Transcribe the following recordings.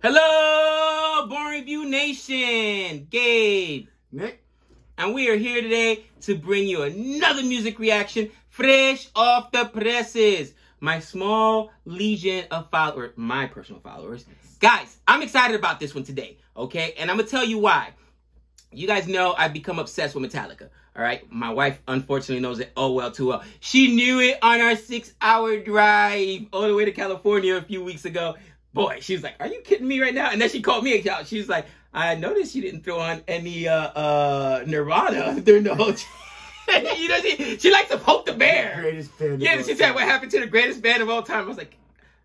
Hello, Boring Review Nation. Gabe, Nick, and we are here today to bring you another music reaction, fresh off the presses. My small legion of followers, my personal followers. Guys, I'm excited about this one today, okay? And I'm going to tell you why. You guys know I've become obsessed with Metallica, all right? My wife, unfortunately, knows it too well. She knew it on our 6-hour drive all the way to California a few weeks ago. Boy, she was like, are you kidding me right now? And then she called me out. She was like, I noticed you didn't throw on any Nirvana during the whole you know, she likes to poke the bear. Greatest band. Yeah, she said, what happened to the greatest band of all time? I was like,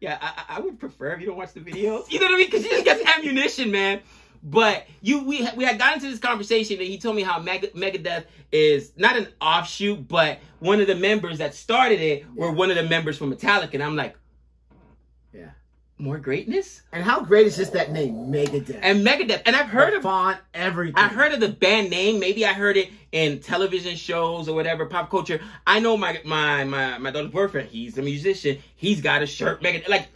yeah, I would prefer if you don't watch the videos. You know what I mean? Because she just gets ammunition, man. But we had gotten into this conversation and he told me how Megadeth is not an offshoot, but one of the members that started it were one of the members from Metallica. And I'm like, yeah. More greatness? And how great is just that name, Megadeth? And Megadeth. And I've heard of font, everything. I heard of the band name. Maybe I heard it in television shows or whatever, pop culture. I know my daughter's boyfriend, he's a musician. He's got a shirt, Megadeth. Like,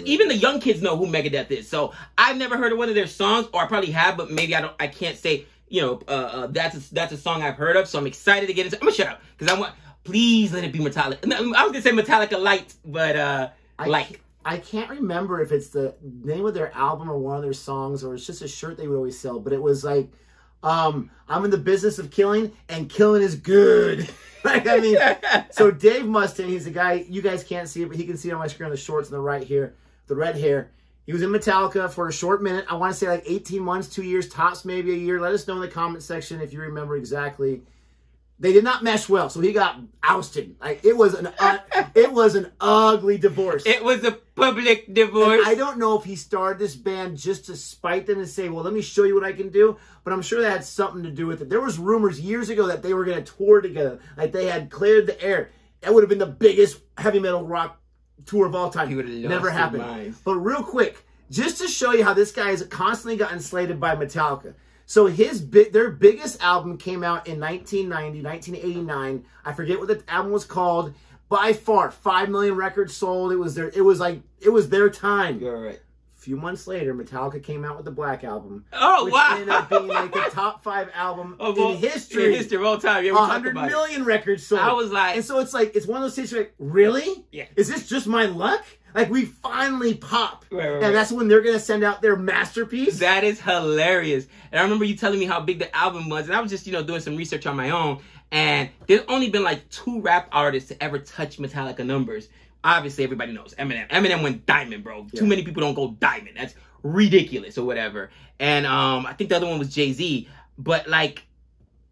even the young kids know who Megadeth is. So I've never heard of one of their songs, or I probably have, but maybe I can't say, you know, that's a song I've heard of. So I'm excited to get into. I'm gonna shut up because I want. Please let it be Metallica. I was gonna say Metallica Light, but I can't remember if it's the name of their album or one of their songs, or it's just a shirt they would always sell. But it was like, I'm in the business of killing, and killing is good. Like, I mean, so Dave Mustaine, he's the guy, you guys can't see it, but he can see it on my screen on the shorts on the right here, the red hair. He was in Metallica for a short minute. I want to say like 18 months, 2 years, tops maybe a year. Let us know in the comment section if you remember exactly. They did not mesh well, so he got ousted. Like, it was an ugly divorce. It was a public divorce. And I don't know if he started this band just to spite them and say, well, let me show you what I can do. But I'm sure that had something to do with it. There was rumors years ago that they were going to tour together. Like, they had cleared the air. That would have been the biggest heavy metal rock tour of all time. He would have lost Never happened. Minds. But real quick, just to show you how this guy has constantly gotten slated by Metallica. So their biggest album came out in 1989. I forget what the album was called. By far, 5 million records sold. It was their time. You're right. A few months later, Metallica came out with the Black Album. Oh, which wow. ended up being like the top 5 album in history. In history of all time. Yeah, 100 million records sold. I was like... And so it's like, it's one of those situations like, really? Yeah. Is this just my luck? Like, we finally pop. Right. And that's when they're going to send out their masterpiece. That is hilarious. And I remember you telling me how big the album was. And I was just, you know, doing some research on my own. And there's only been like 2 rap artists to ever touch Metallica numbers. Obviously, everybody knows Eminem. Eminem went diamond, bro. Yeah. Too many people don't go diamond. That's ridiculous or whatever. And I think the other one was Jay-Z. But, like,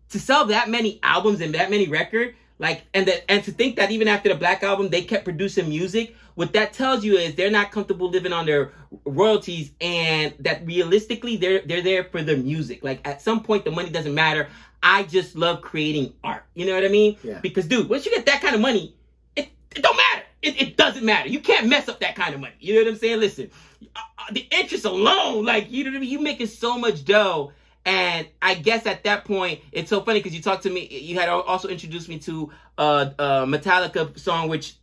to sell that many albums and that many records, like, and to think that even after the Black Album, they kept producing music, what that tells you is they're not comfortable living on their royalties, and that realistically, they're there for the music. Like, at some point, the money doesn't matter. I just love creating art. You know what I mean? Yeah. Because, dude, once you get that kind of money, it don't matter. It doesn't matter. You can't mess up that kind of money. You know what I'm saying? Listen, the interest alone, like, you know what I mean? You making so much dough. And I guess at that point, it's so funny because you talked to me, you had also introduced me to a Metallica song, which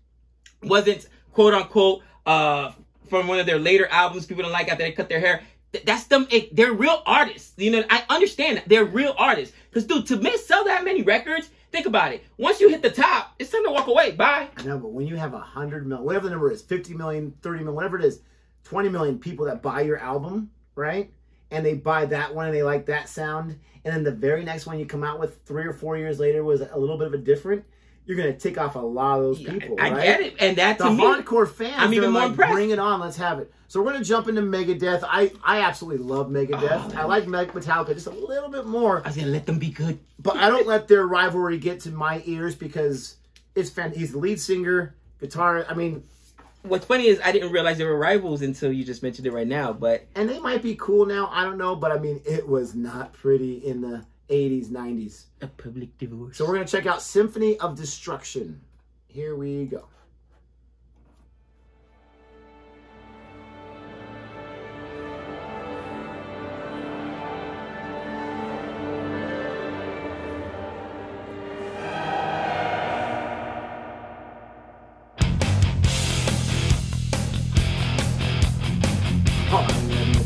wasn't, quote unquote, from one of their later albums. People don't like after they cut their hair. That's them. They're real artists. You know, I understand that. They're real artists. Because, dude, to sell that many records, think about it. Once you hit the top, it's time to walk away. Bye. I know, but when you have 100 million, whatever the number is, 50 million, 30 million, whatever it is, 20 million people that buy your album, right? And they buy that one and they like that sound. And then the very next one you come out with 3 or 4 years later was a little bit of a different. You're going to tick off a lot of those people, right? I get it. And that, to the me, hardcore fans, I'm even more like, impressed. Bring it on. Let's have it. So we're going to jump into Megadeth. I absolutely love Megadeth. Oh, I like Metallica just a little bit more. I was going to let them be good. But I don't let their rivalry get to my ears because it's he's the lead singer, guitar. I mean... What's funny is I didn't realize they were rivals until you just mentioned it right now, but... And they might be cool now, I don't know, but I mean, it was not pretty in the 80s, 90s. A public divorce. So we're going to check out Symphony of Destruction. Here we go.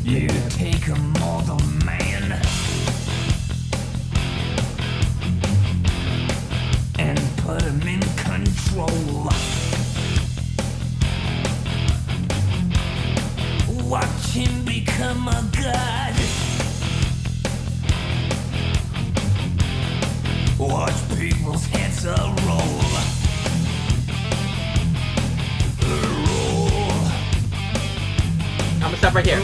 You take a mortal man and put him in control. Watch him become a god. Watch people's heads roll. I'm gonna stop right here.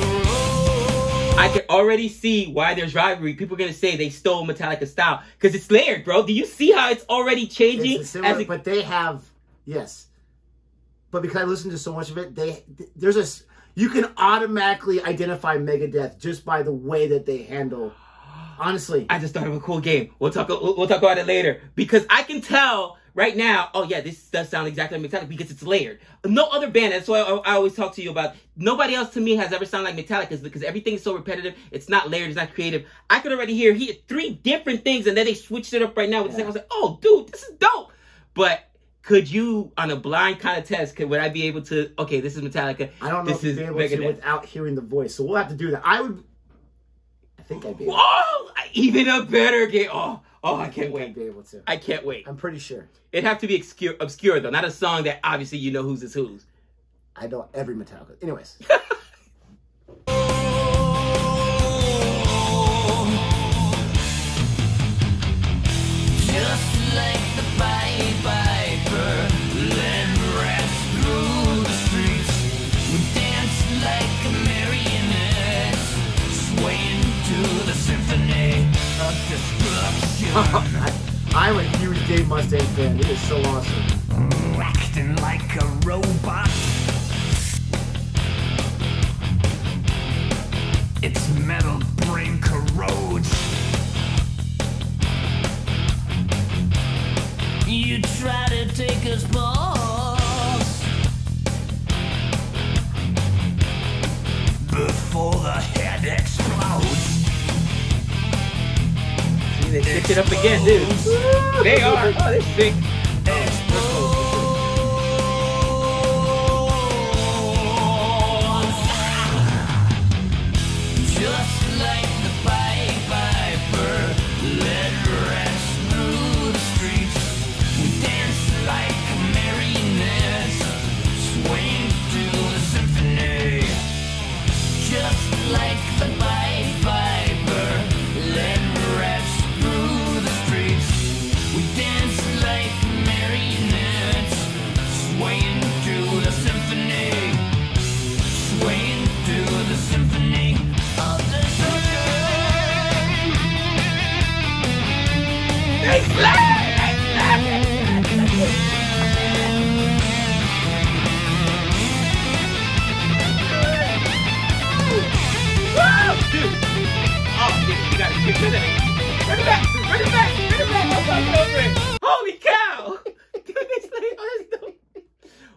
I can already see why there's rivalry. People are gonna say they stole Metallica style because it's layered, bro. Do you see how it's already changing? It's similar, but they have, yes. But because I listened to so much of it, there's a, you can automatically identify Megadeth just by the way that they handle. Honestly, I just thought of a cool game. We'll talk about it later because I can tell right now. Oh yeah, this does sound exactly like Metallica because it's layered. No other band. That's why I always talk to you about. Nobody else to me has ever sounded like Metallica because everything is so repetitive. It's not layered. It's not creative. I could already hear three different things, and then they switched it up right now with the second. I was like, oh dude, this is dope. But could you, on a blind kind of test, would I be able to? Okay, this is Metallica. I don't know this if you'd be able to without hearing the voice. So we'll have to do that. I think I'd be able to. Oh, even a better game. Oh, I can't wait. I'd be able to. I can't wait. I'm pretty sure. It'd have to be obscure though, not a song that obviously you know whose is whose. I know every Metallica. Anyways. Just like the Pied Piper, led rats through the streets. We dance like a marionette, swaying to the symphony of destruction. I'm a huge Gabe Mustaine fan. It is so awesome. Acting like a robot. Its metal brain corrodes. You try to take us balls before the head explodes. See, they picked it up again, dude. They are. Oh, they're sick. Just like the Pied Piper, led rats through the streets. We dance like marionettes, swaying to the symphony. Just like the Pied Piper, led rats through the streets. We dance like marionettes, swaying to the symphony. Swaying to the symphony of destruction. They slay! Woo! Dude! Oh, dude, you gotta kick it. Run it back! I'm over it. Holy cow! Dude, they slay. Oh, that's dope.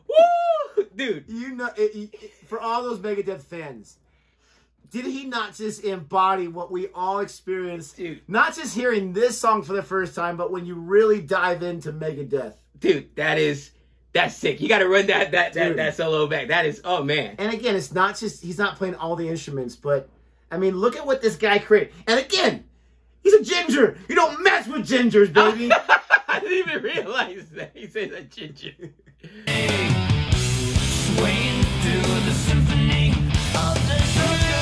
Woo! Dude. You know, for all those Megadeth fans, did he not just embody what we all experienced? Dude. Not just hearing this song for the first time, but when you really dive into Megadeth. Dude, that's sick. You got to run that solo back. That is, oh man. And again, it's not just, he's not playing all the instruments, but I mean, look at what this guy created. And again, he's a ginger. You don't mess with gingers, baby. I didn't even realize that. He says a ginger. Swaying to the symphony of destruction.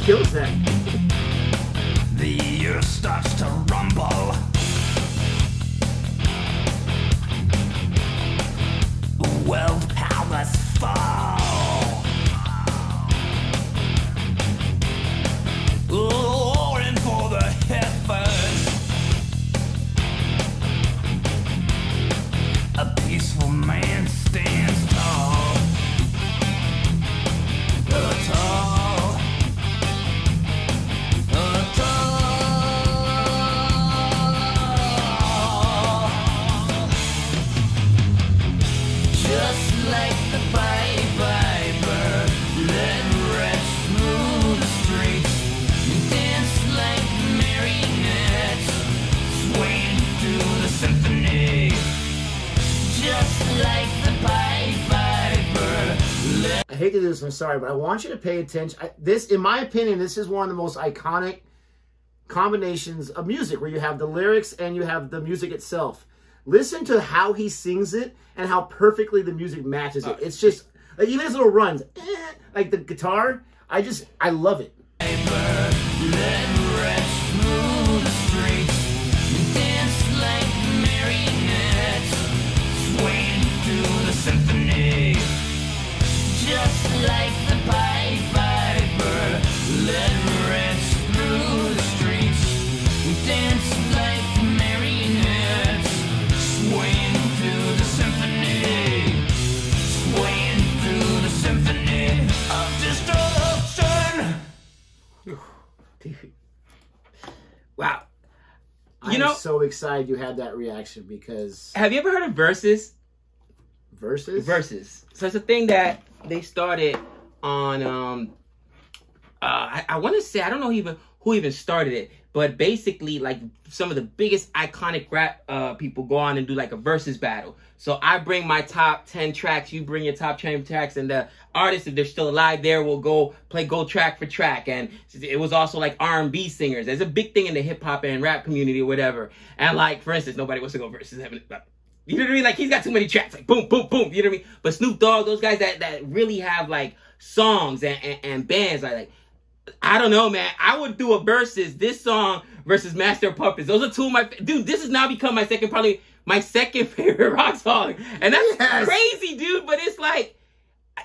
Kills that. The earth starts to rumble. World powers fall. Roaring for the heavens. A peaceful man stands tall. Tall. hate to do this, I'm sorry, but I want you to pay attention. In my opinion, this is one of the most iconic combinations of music, where you have the lyrics and you have the music itself. Listen to how he sings it and how perfectly the music matches it. It's just, like, even his little runs, like the guitar, I love it. Symphony, just like the Pied Piper, let rest through the streets, dance like marionettes, swaying through the symphony, swaying through the symphony of destruction. Wow. I'm so excited you had that reaction, because... Have you ever heard of Versus? Versus? So it's a thing that they started on, I want to say, I don't know who even started it, but basically, like, some of the biggest iconic rap people go on and do, like, a versus battle. So I bring my top 10 tracks, you bring your top 10 tracks, and the artists, if they're still alive there, will go track for track. And it was also, like, R&B singers. There's a big thing in the hip-hop and rap community or whatever. And, like, for instance, nobody wants to go versus Eminem. You know what I mean? Like, he's got too many tracks. Like, boom, boom, boom. You know what I mean? But Snoop Dogg, those guys that really have, like, songs and bands, like, I don't know, man. I would do a versus this song versus Master of Puppets. Those are two of my... Dude, this has now become my second favorite rock song. And that's crazy, dude. But it's like...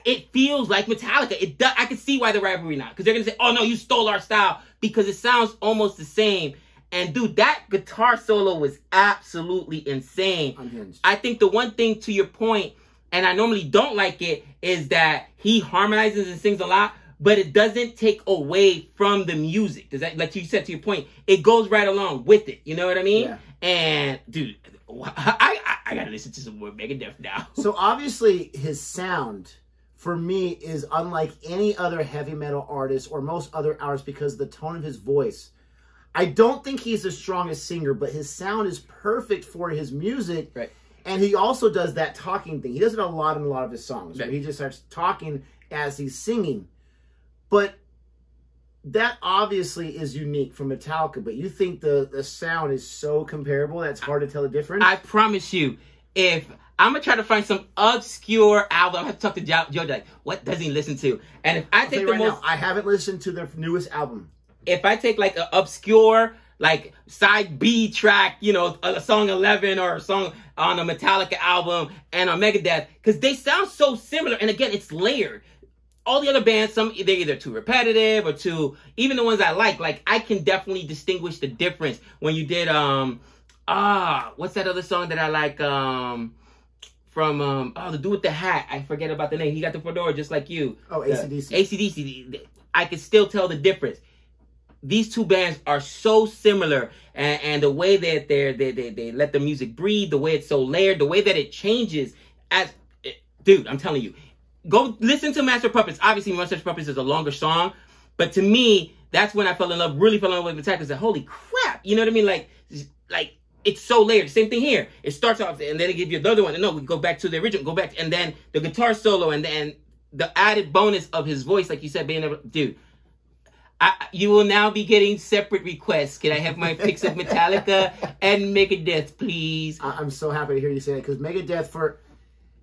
It feels like Metallica. I can see why the rivalry now. Because they're going to say, oh, no, you stole our style. Because it sounds almost the same. And, dude, that guitar solo was absolutely insane. Unhinged. I think the one thing, to your point, and I normally don't like it, is that he harmonizes and sings a lot, but it doesn't take away from the music. Because, like you said, to your point, it goes right along with it. You know what I mean? Yeah. And, dude, I got to listen to some more Megadeth now. So, obviously, his sound, for me, is unlike any other heavy metal artist or most other artists because of the tone of his voice. I don't think he's the strongest singer, but his sound is perfect for his music. Right. And he also does that talking thing. He does it a lot in a lot of his songs, right, where he just starts talking as he's singing. But that obviously is unique from Metallica, but you think the sound is so comparable that it's hard to tell the difference? I promise you, if I'm going to try to find some obscure album, I have to talk to Joe, like, what does he listen to? And if I take the most... I haven't listened to their newest album. If I take, like, an obscure, like, side B track, you know, a song 11 or a song on a Metallica album and a Megadeth, because they sound so similar. And again, it's layered. All the other bands, they're either too repetitive or too, even the ones I like, I can definitely distinguish the difference. When you did, what's that other song that I like, from, the dude with the hat. I forget about the name. He got the fedora just like you. Oh, AC/DC. AC/DC. I can still tell the difference. These two bands are so similar, and the way that they let the music breathe, the way it's so layered, the way that it changes. Dude, I'm telling you, go listen to Master of Puppets. Obviously, Master of Puppets is a longer song, but to me, that's when I really fell in love with Metallica. I said, holy crap, you know what I mean? Like it's so layered. Same thing here. It starts off, and then they give you another one. And no, we go back to the original, and then the guitar solo, and then the added bonus of his voice, like you said, being able, dude. You will now be getting separate requests. Can I have my fix of Metallica and Megadeth, please? I'm so happy to hear you say that, because Megadeth,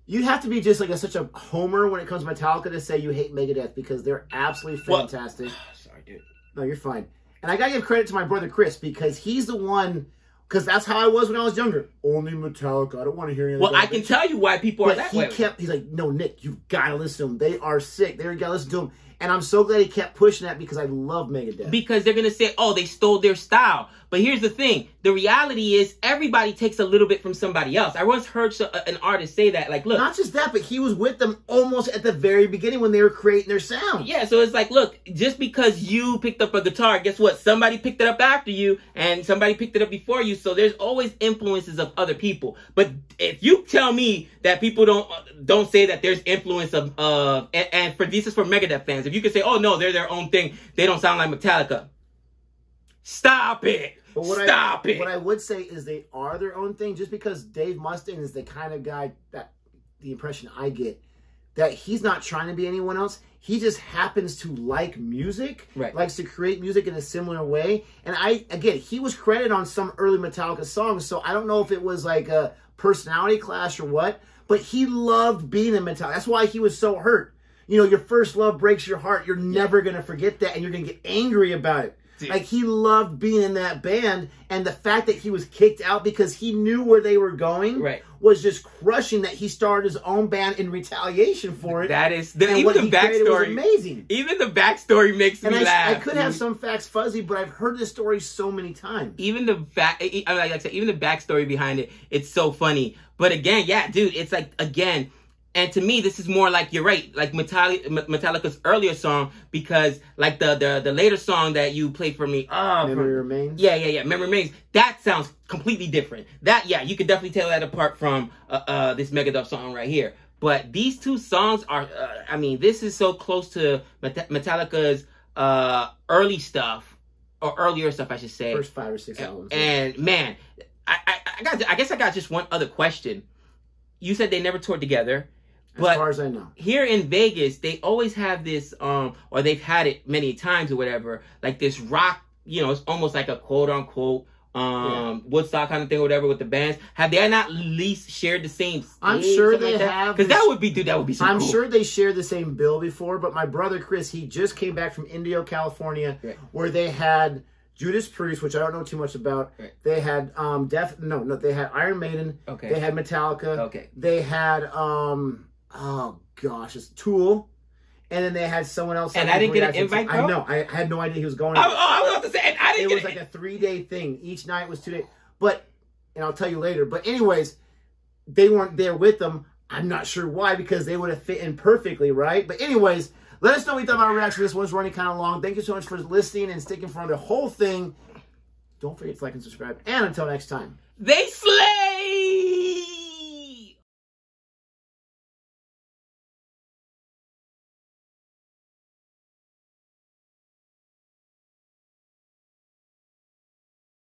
you have to be just like such a homer when it comes to Metallica to say you hate Megadeth, because they're absolutely fantastic. Sorry, dude. No, you're fine. And I gotta give credit to my brother Chris, because he's the one, because that's how I was when I was younger. Only Metallica. I don't want to hear anything. Well, I can tell you why people are that way. He's like, no, Nick, you gotta listen to them. They are sick. You gotta listen to them. And I'm so glad he kept pushing that, because I love Megadeth. Because they're going to say, oh, they stole their style. But here's the thing. The reality is everybody takes a little bit from somebody else. I once heard an artist say that. Like, look. Not just that, but he was with them almost at the very beginning when they were creating their sound. Yeah, so it's like, look, just because you picked up a guitar, guess what? Somebody picked it up after you, and somebody picked it up before you. So there's always influences of other people. But if you tell me that people don't say that there's influence of and for this is for Megadeth fans. If you could say, oh, no, they're their own thing. They don't sound like Metallica. Stop it. Stop it. What I would say is they are their own thing, just because Dave Mustaine is the kind of guy that, the impression I get, that he's not trying to be anyone else. He just happens to like music, Right. likes to create music in a similar way. And again, he was credited on some early Metallica songs, so I don't know if it was like a personality clash or what, but he loved being in Metallica. That's why he was so hurt. You know, your first love breaks your heart. You're never going to forget that, and you're going to get angry about it. Dude. Like, he loved being in that band, and the fact that he was kicked out because he knew where they were going was just crushing, that he started his own band in retaliation for it. That is, and even what the he created was backstory, amazing. even the backstory makes me laugh. I could have some facts fuzzy, but I've heard this story so many times. Even the like I said, even the backstory behind it, it's so funny. But again, yeah, dude, it's like, again, and to me, this is more like, you're right, like Metallica's earlier song, because like the later song that you played for me, Memory Remains. Yeah, Memory Remains. That sounds completely different. That, yeah, you could definitely tell that apart from this Megadeth song right here. But these two songs are, I mean, this is so close to Metallica's early stuff, or earlier stuff, I should say. First 5 or 6 albums. And man, I guess I got just one other question. You said they never toured together. But as far as I know, here in Vegas, they always have this, or they've had it many times or whatever, like this rock, you know, it's almost like a quote unquote Woodstock kind of thing or whatever with the bands. Have they not at least shared the same stage? I'm sure they have. Because that would be so I'm cool. sure they shared the same bill before, but my brother Chris, he just came back from Indio, California, where they had Judas Priest, which I don't know too much about. Right. They had they had Iron Maiden. Okay. They had Metallica. Okay. They had oh gosh, it's Tool. And then they had someone else. And I didn't get an invite, bro? I know. I had no idea he was going. I was about to say, and I didn't it get was like a 3-day thing. Each night was 2 days. But, and I'll tell you later. But anyways, they weren't there with them. I'm not sure why, because they would have fit in perfectly, right? But anyways, let us know what you thought about our reaction. This one's running kind of long. Thank you so much for listening and sticking for the whole thing. Don't forget to like and subscribe. And until next time. They slay!